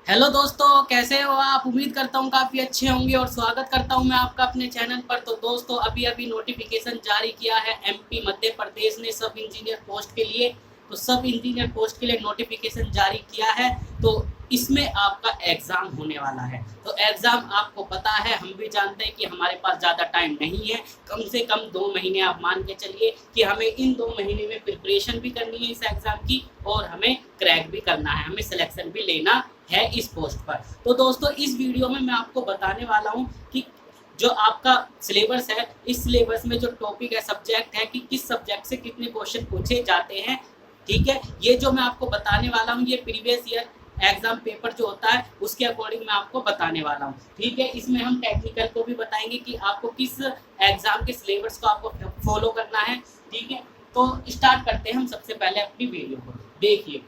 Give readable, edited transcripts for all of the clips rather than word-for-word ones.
Hello दोस्तों, कैसे हो आप? उम्मीद करता हूँ काफ़ी अच्छे होंगे और स्वागत करता हूँ मैं आपका अपने चैनल पर। तो दोस्तों, अभी अभी नोटिफिकेशन जारी किया है एमपी मध्य प्रदेश ने सब इंजीनियर पोस्ट के लिए। तो सब इंजीनियर पोस्ट के लिए नोटिफिकेशन जारी किया है। तो इसमें आपका एग्ज़ाम होने वाला है। तो एग्ज़ाम आपको पता है, हम भी जानते हैं कि हमारे पास ज़्यादा टाइम नहीं है। कम से कम 2 महीने आप मान के चलिए कि हमें इन 2 महीने में प्रिपरेशन भी करनी है इस एग्ज़ाम की और हमें क्रैक भी करना है, हमें सिलेक्शन भी लेना है इस पोस्ट पर। तो दोस्तों, इस वीडियो में मैं आपको बताने वाला हूँ कि जो आपका सिलेबस है, इस सिलेबस में जो टॉपिक है, सब्जेक्ट है कि किस सब्जेक्ट से कितने क्वेश्चन पूछे जाते हैं। ठीक है, ये जो मैं आपको बताने वाला हूँ, ये प्रीवियस ईयर एग्जाम पेपर जो होता है उसके अकॉर्डिंग मैं आपको बताने वाला हूँ। ठीक है, इसमें हम टेक्निकल को भी बताएंगे कि आपको किस एग्जाम के सिलेबस को आपको फॉलो करना है। ठीक है, तो स्टार्ट करते हैं हम सबसे पहले अपनी वीडियो को। देखिए,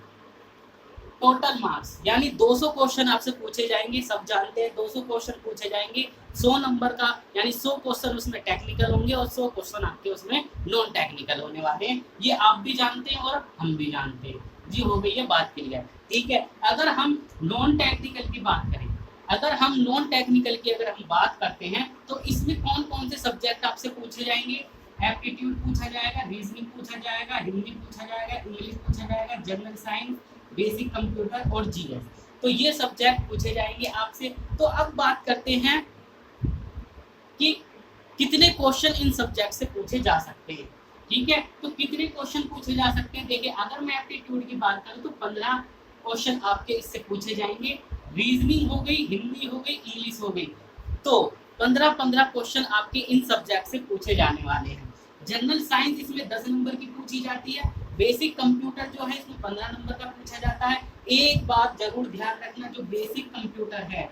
टोटल मार्क्स यानी 200 क्वेश्चन आपसे पूछे जाएंगे। सब जानते हैं 200 क्वेश्चन पूछे जाएंगे 100 नंबर का, यानी 100 क्वेश्चन उसमें टेक्निकल होंगे और 100 क्वेश्चन आपके उसमें नॉन टेक्निकल होने वाले हैं। ये आप भी जानते हैं और हम भी जानते हैं। जी, हो गई है बात क्लियर। ठीक है, अगर हम नॉन टेक्निकल की बात करें, अगर हम बात करते हैं तो इसमें कौन कौन से सब्जेक्ट आपसे पूछे जाएंगे। एप्टीट्यूड पूछा जाएगा, रीजनिंग पूछा जाएगा, हिंदी पूछा जाएगा, इंग्लिश पूछा जाएगा, जनरल साइंस, बेसिक कंप्यूटर और जीएस। तो ये सब्जेक्ट पूछे जाएंगे आपसे। तो अब बात करते हैं कि कितने क्वेश्चन इन सब्जेक्ट से पूछे जा सकते हैं। ठीक है, तो कितने क्वेश्चन पूछे जा सकते हैं। देखिए, अगर मैं एप्टीट्यूड की बात करूं तो 15 क्वेश्चन आपके इससे पूछे जाएंगे। रीजनिंग हो गई, हिंदी हो गई, इंग्लिश हो गई, तो 15-15 क्वेश्चन आपके इन सब्जेक्ट से पूछे जाने वाले हैं। जनरल साइंस इसमें 10 नंबर की पूछी जाती है। बेसिक कंप्यूटर जो है इसमें 15 नंबर का पूछा जाता है। एक बात जरूर ध्यान रखना, जो बेसिक कंप्यूटर है,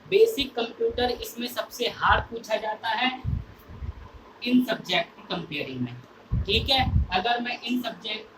बेसिक कंप्यूटर इसमें सबसे हार्ड पूछा जाता है इन सब्जेक्ट की कंपेयरिंग में। ठीक है, अगर मैं इन सब्जेक्ट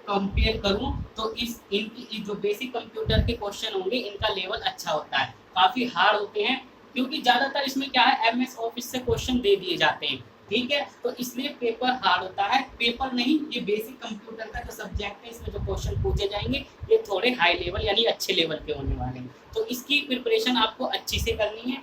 कंपेयर करूं तो इनकी जो बेसिक कंप्यूटर के क्वेश्चन होंगे इनका लेवल अच्छा होता है, काफ़ी हार्ड होते हैं, क्योंकि ज़्यादातर इसमें क्या है, एमएस ऑफिस से क्वेश्चन दे दिए जाते हैं। ठीक है, तो इसलिए पेपर हार्ड होता है। पेपर नहीं, ये बेसिक कंप्यूटर का जो सब्जेक्ट है इसमें जो क्वेश्चन पूछे जाएंगे ये थोड़े हाई लेवल यानी अच्छे लेवल के होने वाले हैं। तो इसकी प्रिपरेशन आपको अच्छी से करनी है।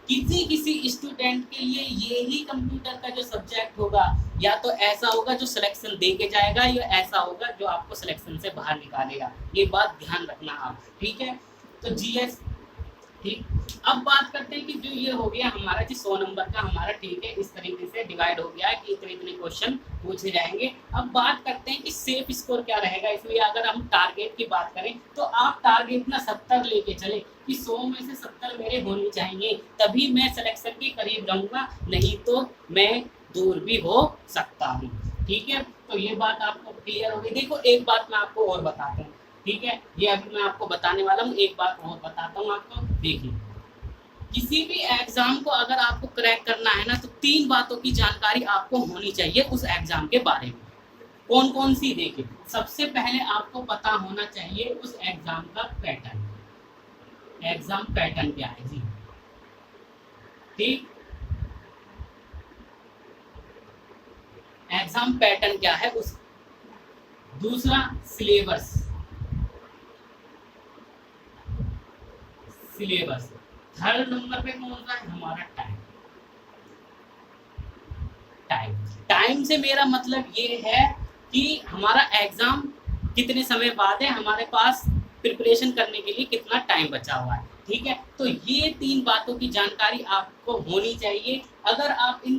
किसी किसी स्टूडेंट के लिए ये ही कंप्यूटर का जो सब्जेक्ट होगा, या तो ऐसा होगा जो सिलेक्शन दे के जाएगा, या ऐसा होगा जो आपको सिलेक्शन से बाहर निकालेगा। ये बात ध्यान रखना आप। ठीक है, तो जीएस। ठीक, अब बात करते हैं कि जो ये हो गया हमारा जी 100 नंबर का हमारा। ठीक है, इस तरीके से डिवाइड हो गया है कि इतने इतने क्वेश्चन पूछे जाएंगे। अब बात करते हैं कि सेफ स्कोर क्या रहेगा इसमें। अगर हम टारगेट की बात करें तो आप टारगेट ना 70 लेके चले कि 100 में से 70 मेरे होने चाहिए, तभी मैं सिलेक्शन के करीब रहूँगा, नहीं तो मैं दूर भी हो सकता हूँ। ठीक है, तो ये बात आपको क्लियर हो गई। देखो, एक बात मैं आपको और बताता हूँ। ठीक है, ये अभी मैं आपको बताने वाला हूँ, एक बात और बताता हूँ आपको। देखिए, किसी भी एग्जाम को अगर आपको क्रैक करना है ना, तो 3 बातों की जानकारी आपको होनी चाहिए उस एग्जाम के बारे में। कौन कौन सी? देखिए, सबसे पहले आपको पता होना चाहिए उस एग्जाम का पैटर्न। एग्जाम पैटर्न क्या है जी? ठीक, एग्जाम पैटर्न क्या है उस। दूसरा, सिलेबस। थर्ड नंबर पे कौन सा है? हमारा टाइम। टाइम टाइम से मेरा मतलब ये है कि हमारा एग्जाम कितने समय बाद है, हमारे पास प्रिपरेशन करने के लिए कितना टाइम बचा हुआ है। ठीक है, तो ये 3 बातों की जानकारी आपको होनी चाहिए। अगर आप इन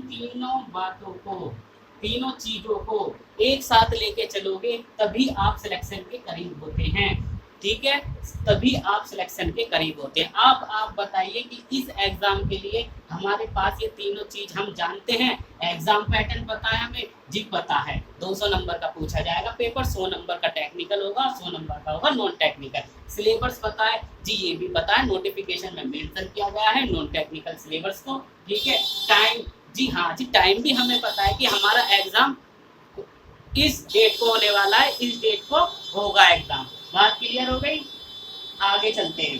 तीनों चीजों को एक साथ लेके चलोगे तभी आप सिलेक्शन के करीब होते हैं। ठीक है, तभी आप सिलेक्शन के करीब होते हैं। आप बताइए कि इस एग्जाम के लिए हमारे पास ये तीनों चीज हम जानते हैं। एग्जाम पैटर्न पता है हमें जी, पता है 200 नंबर का पूछा जाएगा पेपर, 100 नंबर का टेक्निकल होगा, 100 नंबर का होगा नॉन टेक्निकल। सिलेबस पता है जी, ये भी पता है, नोटिफिकेशन में मेंशन किया गया है नॉन टेक्निकल सिलेबस को। ठीक है, टाइम जी, हाँ जी, टाइम भी हमें पता है कि हमारा एग्जाम इस डेट को होने वाला है, इस डेट को होगा एग्जाम। बात क्लियर हो गई, आगे चलते हैं।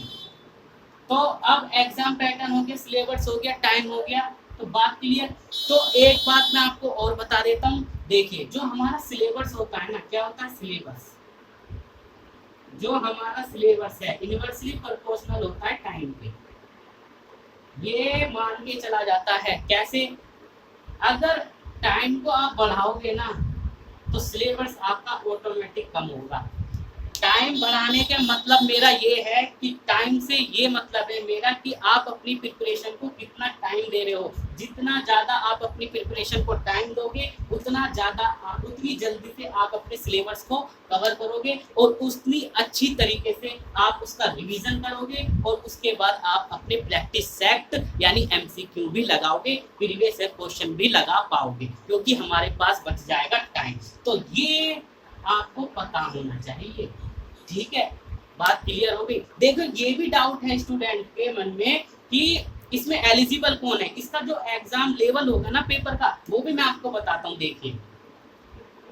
तो अब एग्जाम पैटर्न हो गया, सिलेबस हो गया, टाइम हो गया, तो बात क्लियर। तो एक बात मैं आपको और बता देता हूँ। देखिए, जो हमारा सिलेबस होता है ना, क्या होता है सिलेबस? जो हमारा सिलेबस है इनवर्सली प्रोपोर्शनल होता है टाइम पे। ये मान के चला जाता है कैसे, अगर टाइम को आप बढ़ाओगे ना तो सिलेबस आपका ऑटोमेटिक कम होगा। टाइम बढ़ाने का मतलब मेरा ये है कि टाइम से ये मतलब है मेरा कि आप अपनी प्रिपरेशन को कितना टाइम दे रहे हो। जितना ज़्यादा आप अपनी प्रिपरेशन को टाइम दोगे उतना ज़्यादा उतनी जल्दी से आप अपने सिलेबस को कवर करोगे और उतनी अच्छी तरीके से आप उसका रिवीजन करोगे और उसके बाद आप अपने प्रैक्टिस सेट यानी MCQ भी लगाओगे, प्रीवियस क्वेश्चन भी लगा पाओगे क्योंकि हमारे पास बच जाएगा टाइम। तो ये आपको पता होना चाहिए, ठीक है। बात क्लियर हो गई। देखो ये भी डाउट है स्टूडेंट के मन में कि इसमें एलिजिबल कौन है। इसका जो एग्जाम लेवल होगा ना पेपर का वो भी मैं आपको बताता हूँ। देखिए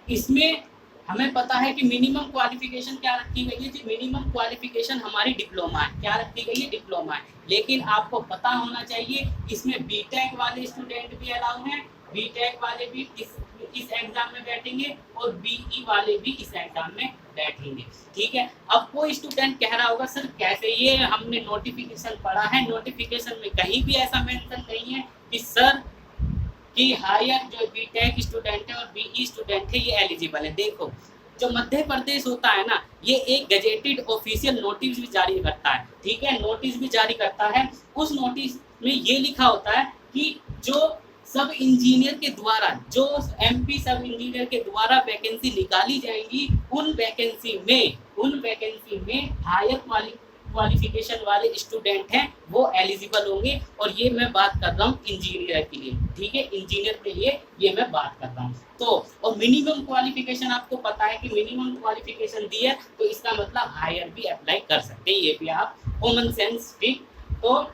इसमें हमें पता है कि मिनिमम क्वालिफिकेशन क्या रखी गई है जी, मिनिमम क्वालिफिकेशन हमारी डिप्लोमा है। क्या रखी गई है? डिप्लोमा है। लेकिन आपको पता होना चाहिए इसमें बीटेक वाले स्टूडेंट भी अलाउ हैं, बीटेक वाले भी इस एग्जाम में बैठेंगे और बीई वाले भी इस एग्जाम में बैठेंगे, ठीक है। अब कोई स्टूडेंट कह रहा होगा सर कैसे, ये हमने नोटिफिकेशन पढ़ा है, नोटिफिकेशन में कहीं भी ऐसा मेंशन नहीं है कि सर कि हायर जो बीटेक स्टूडेंट है और बीई स्टूडेंट है ये एलिजिबल है। देखो जो मध्य प्रदेश होता है ना ये एक गजेटेड ऑफिशियल नोटिस भी जारी करता है, ठीक है, नोटिस भी जारी करता है। उस नोटिस में ये लिखा होता है कि जो सब इंजीनियर के द्वारा, जो MP सब इंजीनियर के द्वारा वैकेंसी निकाली जाएंगी उन वैकेंसी में हायर क्वालिफिकेशन वाले स्टूडेंट हैं वो एलिजिबल होंगे। और ये मैं बात कर रहा हूँ इंजीनियर के लिए, ठीक है, इंजीनियर के लिए ये मैं बात कर रहा हूँ। तो और मिनिमम क्वालिफिकेशन आपको पता है कि मिनिमम क्वालिफिकेशन दी है तो इसका मतलब हायर भी अप्लाई कर सकते हैं, ये भी आप कॉमन सेंस, ठीक। तो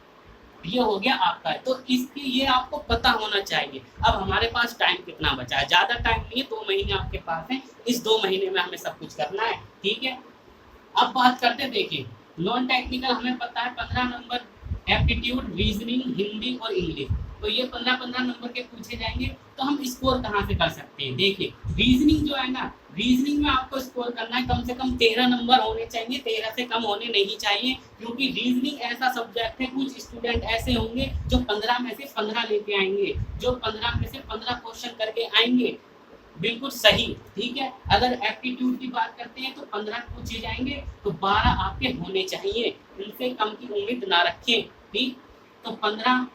ये हो गया आपका है। तो इसके ये आपको पता होना चाहिए। अब हमारे पास टाइम कितना बचा है? ज़्यादा टाइम नहीं है, 2 महीने आपके पास है। इस 2 महीने में हमें सब कुछ करना है, ठीक है। अब बात करते हैं, देखिए नॉन टेक्निकल हमें पता है 15 नंबर एप्टीट्यूड, रीजनिंग, हिंदी और इंग्लिश। तो ये 15-15 नंबर के पूछे जाएंगे। तो हम स्कोर कहाँ से कर सकते हैं? देखिए रीजनिंग जो है ना, रीजनिंग में आपको स्कोर करना है कम से कम 13 नंबर होने चाहिए, 13 से कम होने नहीं चाहिए क्योंकि रीजनिंग ऐसा सब्जेक्ट है कुछ स्टूडेंट ऐसे होंगे जो 15 में से 15 लेके आएंगे, जो 15 में से 15 क्वेश्चन करके आएंगे बिल्कुल सही, ठीक है। अगर एप्टीट्यूड की बात करते हैं तो 15 पूछे जाएंगे तो 12 आपके होने चाहिए, इनसे कम की उम्मीद ना रखें, ठीक। तो 15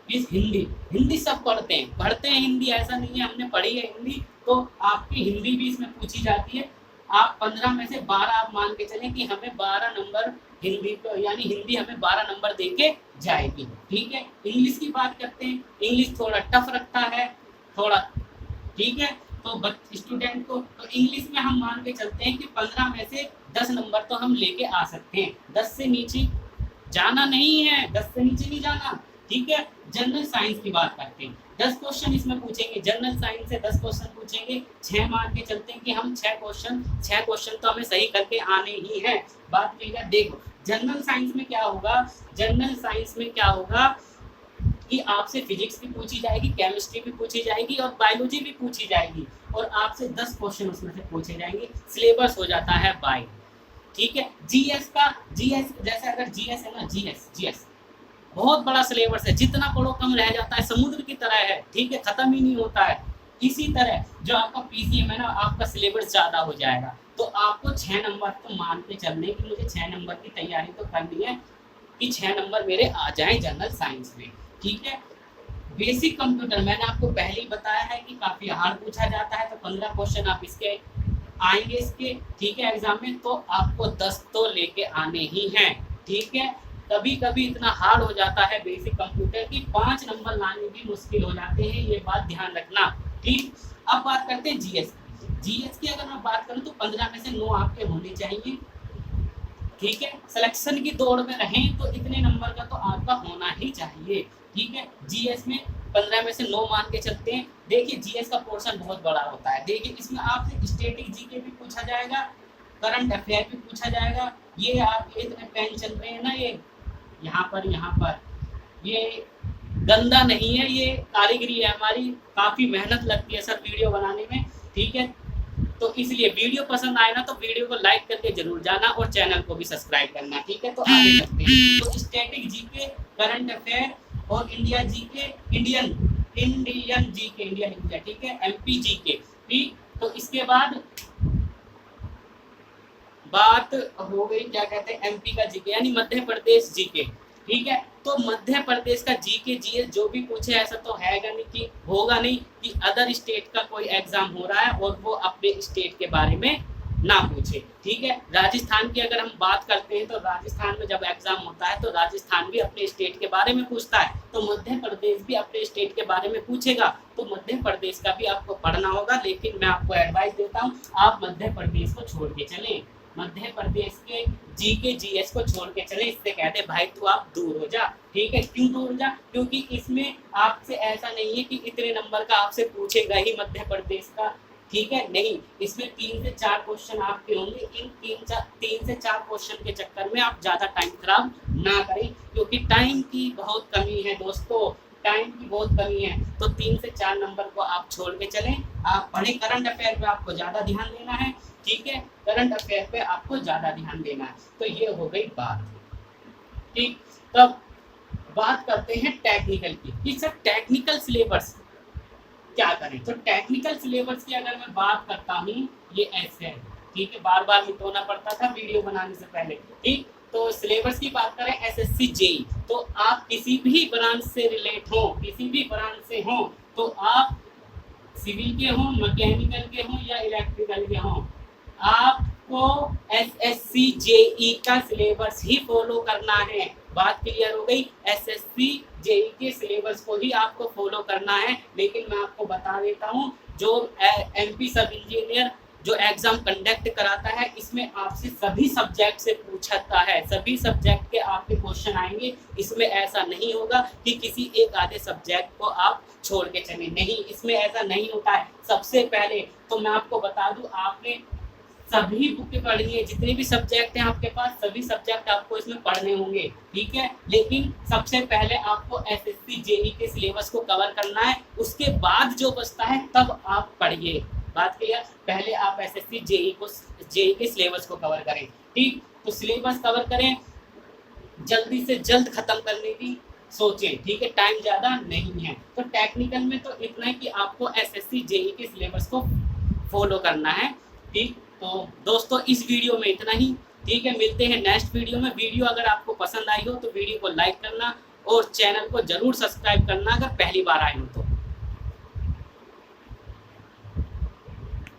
इस हिंदी सब पढ़ते हैं हिंदी, ऐसा नहीं है हमने पढ़ी है हिंदी, तो आपकी हिंदी भी इसमें पूछी जाती है। आप 15 में से 12 आप मान के चलें कि हमें 12 नंबर हिंदी को, यानी हिंदी हमें 12 नंबर दे के जाएगी, ठीक है। इंग्लिश की बात करते हैं, इंग्लिश थोड़ा टफ रखता है थोड़ा, ठीक है। तो स्टूडेंट को तो इंग्लिश में हम मान के चलते हैं कि 15 में से 10 नंबर तो हम लेके आ सकते हैं, 10 से नीचे जाना नहीं है, 10 से नीचे नहीं जाना, ठीक है। जनरल साइंस की बात करते हैं, 10 क्वेश्चन इसमें पूछेंगे, जनरल साइंस से 10 क्वेश्चन पूछेंगे, 6 मान के चलते हैं कि हम 6 क्वेश्चन तो हमें सही करके आने ही है। बात क्लियर? देखो जनरल साइंस में क्या होगा, जनरल साइंस में क्या होगा कि आपसे फिजिक्स भी पूछी जाएगी, केमिस्ट्री भी पूछी जाएगी और बायोलॉजी भी पूछी जाएगी और आपसे 10 क्वेश्चन उसमें से पूछे जाएंगे। सिलेबस हो जाता है 22, ठीक है। जीएस जैसे अगर जीएस है ना, जीएस बहुत बड़ा सिलेबस है, जितना पढ़ो कम रह जाता है, समुद्र की तरह है, ठीक है, खत्म ही नहीं होता है। इसी तरह जो आपका पीसीएम है ना, आपका सिलेबस ज़्यादा हो जाएगा। तो आपको 6 नंबर तो मान के चलने की, मुझे 6 नंबर की तैयारी तो करनी है कि 6 नंबर मेरे आ जाएं जनरल साइंस में, ठीक है। बेसिक कंप्यूटर मैंने आपको पहले ही बताया है कि काफ़ी हार्ड पूछा जाता है, तो 15 क्वेश्चन आप इसके आएंगे इसके, ठीक है, एग्जाम में। तो आपको 10 तो लेके आने ही हैं, ठीक है। कभी कभी इतना हार्ड हो जाता है बेसिक कंप्यूटर की 5 नंबर लाने भी मुश्किल हो जाते हैं, ये बात ध्यान रखना, ठीक। अब बात करते हैं जीएस की अगर मैं बात करूं तो 15 में से 9 आपके होने चाहिए, ठीक है। सिलेक्शन की दौड़ में रहें तो इतने नंबर का तो आपका होना ही चाहिए, ठीक है। जीएस में 15 में से 9 मान के चलते हैं। देखिए जीएस का पोर्शन बहुत बड़ा होता है, देखिए इसमें आपसे स्टैटिक जीके भी पूछा जाएगा, करंट अफेयर भी पूछा जाएगा। ये आप इतने पेन चल रहे हैं ना, ये यहाँ पर ये गंदा नहीं है, ये कारीगरी है हमारी, काफ़ी मेहनत लगती है सर वीडियो बनाने में, ठीक है। तो इसलिए वीडियो पसंद आए ना तो वीडियो को लाइक करके जरूर जाना और चैनल को भी सब्सक्राइब करना, ठीक है। तो आगे चलते हैं। तो स्टैटिक जीके, करंट अफेयर और India GK, Indian GK, India, ठीक है, एमपी जीके, ठीक। तो इसके बाद बात हो गई क्या कहते हैं एमपी का जीके यानी मध्य प्रदेश जीके, ठीक है। तो मध्य प्रदेश का जीके जीएस जो भी पूछे ऐसा तो हैगा नहीं कि होगा नहीं कि अदर स्टेट का कोई एग्जाम हो रहा है और वो अपने स्टेट के बारे में ना पूछे, ठीक है। राजस्थान की अगर हम बात करते हैं तो राजस्थान में जब एग्जाम होता है तो राजस्थान भी अपने स्टेट के बारे में पूछता है, तो मध्य प्रदेश भी अपने स्टेट के बारे में पूछेगा। तो मध्य प्रदेश का भी आपको पढ़ना होगा, लेकिन मैं आपको एडवाइस देता हूँ आप मध्य प्रदेश को छोड़ के चलें, मध्य प्रदेश के जीके जीएस को छोड़ के चले। इससे कहते भाई तू आप दूर हो जा, ठीक है। क्यों दूर हो जा? क्योंकि इसमें आपसे ऐसा नहीं है कि इतने नंबर का आपसे पूछेगा ही मध्य प्रदेश का, ठीक है, नहीं। इसमें 3 से 4 क्वेश्चन आपके होंगे। इन 3 से 4 क्वेश्चन के चक्कर में आप ज़्यादा टाइम खराब ना करें, क्योंकि टाइम की बहुत कमी है दोस्तों, टाइम की बहुत कमी है। तो 3 से 4 नंबर को आप छोड़ के चलें। आप पढ़े, करंट अफेयर पे आपको ज़्यादा ध्यान देना है, ठीक है, करंट अफेयर पे आपको ज़्यादा ध्यान देना है। तो ये हो गई बात, ठीक। तब बात करते हैं टेक्निकल की कि सर टेक्निकल सिलेबस क्या करें। तो टेक्निकल सिलेबस की अगर मैं बात करता हूँ ये ऐसे है, ठीक है, बार बार मिटाना पड़ता था वीडियो बनाने से पहले, ठीक। तो सिलेबस की बात करें एसएससी जेई, तो आप किसी भी ब्रांच से रिलेट हो, किसी भी ब्रांच से हो, तो आप सिविल के हो, मैकेनिकल के हो या इलेक्ट्रिकल के हो, आपको एसएससी जेई का सिलेबस ही फॉलो करना है। बात क्लियर हो गई? एसएससी जेई के सिलेबस को ही आपको फॉलो करना है। लेकिन मैं आपको बता देता हूँ जो एमपी सब इंजीनियर जो एग्जाम कंडक्ट कराता है इसमें आपसे सभी सब्जेक्ट से पूछता है, सभी सब्जेक्ट के आपके क्वेश्चन आएंगे। इसमें ऐसा नहीं होगा कि किसी एक आधे सब्जेक्ट को आप छोड़ के चले, नहीं, इसमें ऐसा नहीं होता है। सबसे पहले तो मैं आपको बता दूं आपने सभी बुकें पढ़नी है, जितने भी सब्जेक्ट हैं आपके पास सभी सब्जेक्ट आपको इसमें पढ़ने होंगे, ठीक है। लेकिन सबसे पहले आपको एसएससी जेई के सिलेबस को कवर करना है, उसके बाद जो बचता है तब आप पढ़िए। बात क्लियर? पहले आप एसएससी जेई के सिलेबस को कवर करें, ठीक। तो सिलेबस कवर करें, जल्दी से जल्द खत्म करने की सोचें, ठीक है, टाइम ज़्यादा नहीं है। तो टेक्निकल में तो इतना है कि आपको एसएससी जेई के सिलेबस को फॉलो करना है, ठीक। तो दोस्तों इस वीडियो में इतना ही, ठीक है, मिलते हैं नेक्स्ट वीडियो में। वीडियो अगर आपको पसंद आई हो तो वीडियो को लाइक करना और चैनल को जरूर सब्सक्राइब करना अगर पहली बार आए हो तो।